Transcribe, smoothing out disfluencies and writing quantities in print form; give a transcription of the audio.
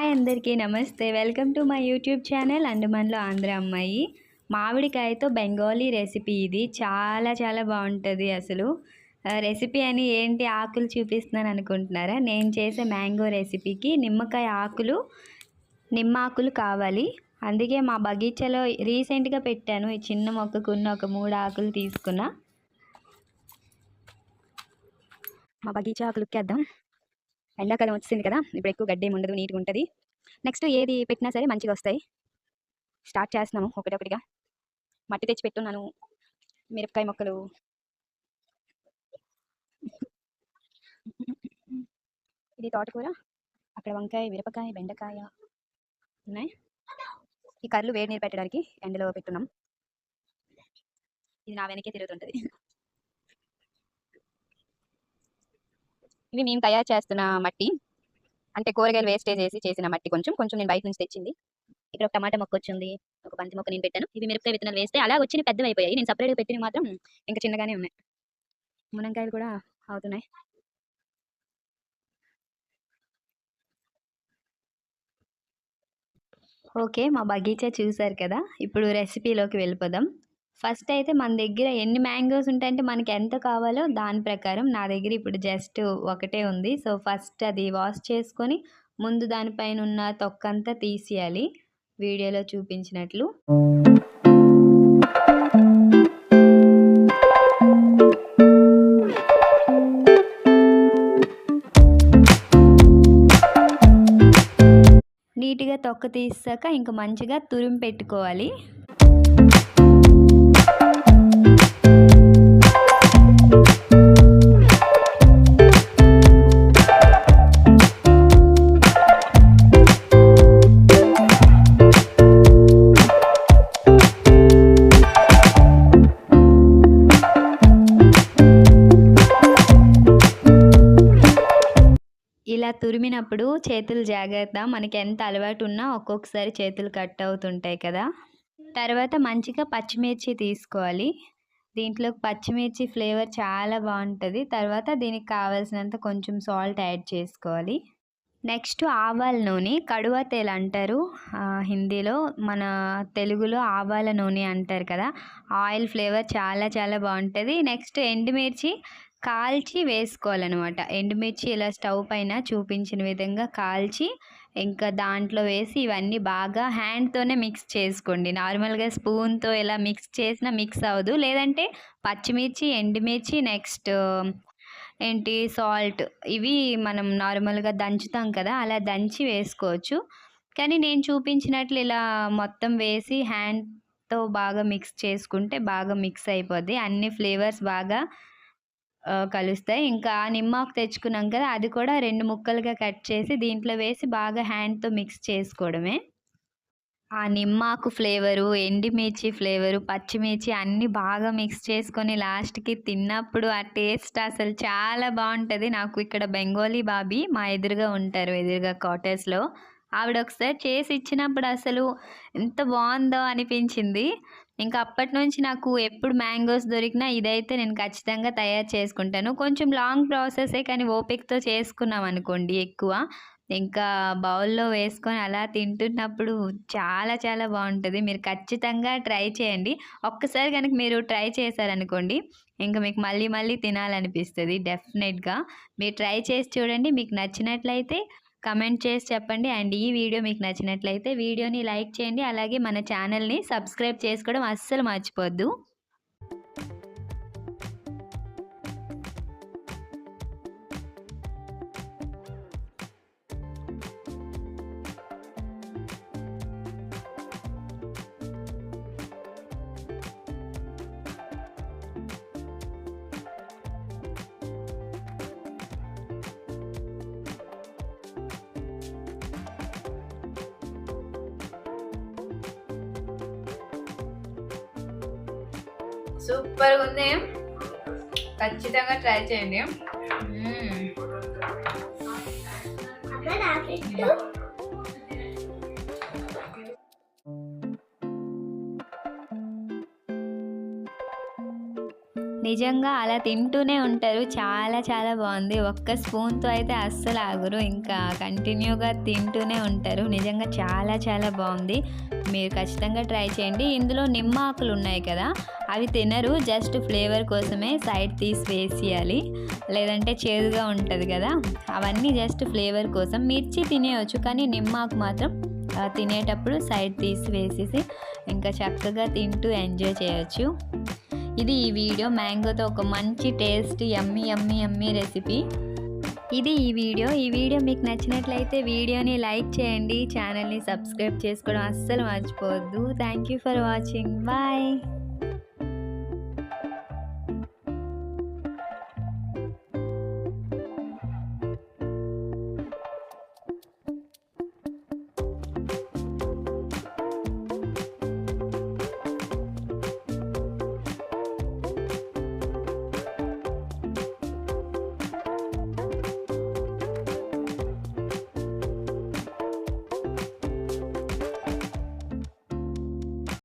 Hi అందరికీ నమస్తే. Welcome to my YouTube channel అండమాన్లో ఆంధ్ర అమ్మాయి. మామిడికాయతో బెంగాలీ రెసిపీ ఇది. చాలా చాలా బాగుంటుంది అసలు. రెసిపీ అని ఏంటి ఆకులు చూపిస్తున్నాను అనుకుంటున్నారా? నేను చేసే మ్యాంగో రెసిపీకి నిమ్మకాయ ఆకులు, నిమ్మాకులు కావాలి. అందుకే మా బగీచాలో రీసెంట్గా పెట్టాను. ఈ చిన్న మొక్కకున్న ఒక 3 ఆకులు తీసుకున్నా. మా బగీచా ఆకులుక్కేద్దాం. ఎండాకాలం వచ్చింది కదా, ఇప్పుడు ఎక్కువ గడ్డి ఉండదు, నీట్గా ఉంటుంది. నెక్స్ట్ ఏది పెట్టినా సరే మంచిగా వస్తాయి. స్టార్ట్ చేస్తున్నాము ఒకటొకటిగా. మట్టి తెచ్చి పెట్టున్నాను. మిరపకాయ మొక్కలు, ఇది తోటకూర, అక్కడ వంకాయ, మిరపకాయ, బెండకాయ ఉన్నాయి. ఈ కర్రలు వేడి నీరు పెట్టడానికి ఎండలో పెట్టున్నాం. ఇది నా వెనకే తిరుగుతుంటుంది. ఇవి మేము తయారు చేస్తున్న మట్టి, అంటే కూరగాయలు వేస్టేజ్ చేసి చేసిన మట్టి. కొంచెం కొంచెం నేను బయట నుంచి తెచ్చింది. ఇక్కడ ఒక టమాటా మొక్క వచ్చింది, ఒక బంతి మొక్క నేను పెట్టాను. ఇవి మిరపకాయ విత్తనాలు వేస్తే అలా వచ్చిన పెద్దవి అయిపోయాయి. నేను సపరేట్గా పెట్టినవి మాత్రం ఇంకా చిన్నగానే ఉన్నాయి. మునంకాయలు కూడా అవుతున్నాయి. ఓకే, మా బగీచా చూసారు కదా. ఇప్పుడు రెసిపీలోకి వెళ్ళిపోదాం. ఫస్ట్ అయితే మన దగ్గర ఎన్ని మ్యాంగోస్ ఉంటాయంటే మనకి ఎంత కావాలో దాని ప్రకారం. నా దగ్గర ఇప్పుడు జస్ట్ ఒకటే ఉంది. సో ఫస్ట్ అది వాష్ చేసుకొని ముందు దానిపైన ఉన్న తొక్కంతా తీసేయాలి, వీడియోలో చూపించినట్లు. నీట్గా తొక్క తీసాక ఇంకా మంచిగా తురిమి పెట్టుకోవాలి. ఇలా తురిమినప్పుడు చేతులు జాగ్రత్త. మనకి ఎంత అలవాటు ఉన్నా ఒక్కొక్కసారి చేతులు కట్ అవుతుంటాయి కదా. తర్వాత మంచిగా పచ్చిమిర్చి తీసుకోవాలి. దీంట్లో పచ్చిమిర్చి ఫ్లేవర్ చాలా బాగుంటుంది. తర్వాత దీనికి కావాల్సినంత కొంచెం సాల్ట్ యాడ్ చేసుకోవాలి. నెక్స్ట్ ఆవాల నూనె, కడువా తేల్ అంటారు హిందీలో, మన తెలుగులో ఆవాల నూనె అంటారు కదా. ఆయిల్ ఫ్లేవర్ చాలా చాలా బాగుంటుంది. నెక్స్ట్ ఎండుమిర్చి కాల్చి వేసుకోవాలన్నమాట. ఎండుమిర్చి ఇలా స్టవ్ పైన చూపించిన విధంగా కాల్చి ఇంకా దాంట్లో వేసి ఇవన్నీ బాగా హ్యాండ్తోనే మిక్స్ చేసుకోండి. నార్మల్గా స్పూన్తో ఇలా మిక్స్ చేసినా మిక్స్ అవ్వదు. లేదంటే పచ్చిమిర్చి, ఎండుమిర్చి, నెక్స్ట్ ఏంటి సాల్ట్, ఇవి మనం నార్మల్గా దంచుతాం కదా, అలా దంచి వేసుకోవచ్చు. కానీ నేను చూపించినట్లు ఇలా మొత్తం వేసి హ్యాండ్తో బాగా మిక్స్ చేసుకుంటే బాగా మిక్స్ అయిపోద్ది. అన్ని ఫ్లేవర్స్ బాగా కలుస్తాయి. ఇంకా నిమ్మాకు తెచ్చుకున్నాం కదా, అది కూడా 2 ముక్కలుగా కట్ చేసి దీంట్లో వేసి బాగా హ్యాండ్తో మిక్స్ చేసుకోవడమే. ఆ నిమ్మాకు ఫ్లేవరు, ఎండుమిర్చి ఫ్లేవరు, పచ్చిమిర్చి అన్నీ బాగా మిక్స్ చేసుకొని లాస్ట్కి తిన్నప్పుడు ఆ టేస్ట్ అసలు చాలా బాగుంటుంది. నాకు ఇక్కడ బెంగాలీ బాబీ మా ఎదురుగా ఉంటారు, ఎదురుగా క్వార్టర్స్లో. ఆవిడ ఒకసారి చేసి ఇచ్చినప్పుడు అసలు ఎంత బాగుందో అనిపించింది. ఇంకా అప్పటి నుంచి నాకు ఎప్పుడు మ్యాంగోస్ దొరికినా ఇదైతే నేను ఖచ్చితంగా తయారు చేసుకుంటాను. కొంచెం లాంగ్ ప్రాసెసే, కానీ ఓపికతో చేసుకున్నాం అనుకోండి ఎక్కువ, ఇంకా బౌల్లో వేసుకొని అలా తింటున్నప్పుడు చాలా చాలా బాగుంటుంది. మీరు ఖచ్చితంగా ట్రై చేయండి. ఒక్కసారి కనుక మీరు ట్రై చేశారనుకోండి ఇంకా మీకు మళ్ళీ మళ్ళీ తినాలనిపిస్తుంది డెఫినెట్గా. మీరు ట్రై చేసి చూడండి. మీకు నచ్చినట్లయితే కమెంట్ చేసి చెప్పండి. అండ్ ఈ వీడియో మీకు నచ్చినట్లయితే వీడియోని లైక్ చేయండి. అలాగే మన ఛానల్ని సబ్స్క్రైబ్ చేసుకోవడం అస్సలు మర్చిపోద్దు. సూపర్ ఉంది, ఖచ్చితంగా ట్రై చేయండి. నిజంగా అలా తింటూనే ఉంటారు. చాలా చాలా బాగుంది. ఒక్క స్పూన్తో అయితే అస్సలు ఆగరు, ఇంకా కంటిన్యూగా తింటూనే ఉంటారు. నిజంగా చాలా చాలా బాగుంది. మీరు ఖచ్చితంగా ట్రై చేయండి. ఇందులో నిమ్మ ఆకులు ఉన్నాయి కదా, అవి తినరు, జస్ట్ ఫ్లేవర్ కోసమే సైడ్ తీసి వేసేయాలి, లేదంటే చేదుగా ఉంటుంది కదా. అవన్నీ జస్ట్ ఫ్లేవర్ కోసం. మిర్చి తినేయచ్చు, కానీ నిమ్మాకు మాత్రం తినేటప్పుడు సైడ్ తీసి వేసేసి ఇంకా చక్కగా తింటూ ఎంజాయ్ చేయొచ్చు. ఇది ఈ వీడియో మ్యాంగోతో ఒక మంచి టేస్ట్ యమ్మీ యమ్మీ యమ్మీ రెసిపీ. ఇది ఈ వీడియో మీకు నచ్చినట్లయితే వీడియోని లైక్ చేయండి, ఛానల్ని సబ్స్క్రైబ్ చేసుకోవడం అస్సలు మర్చిపోవద్దు. Thank you for watching. Bye.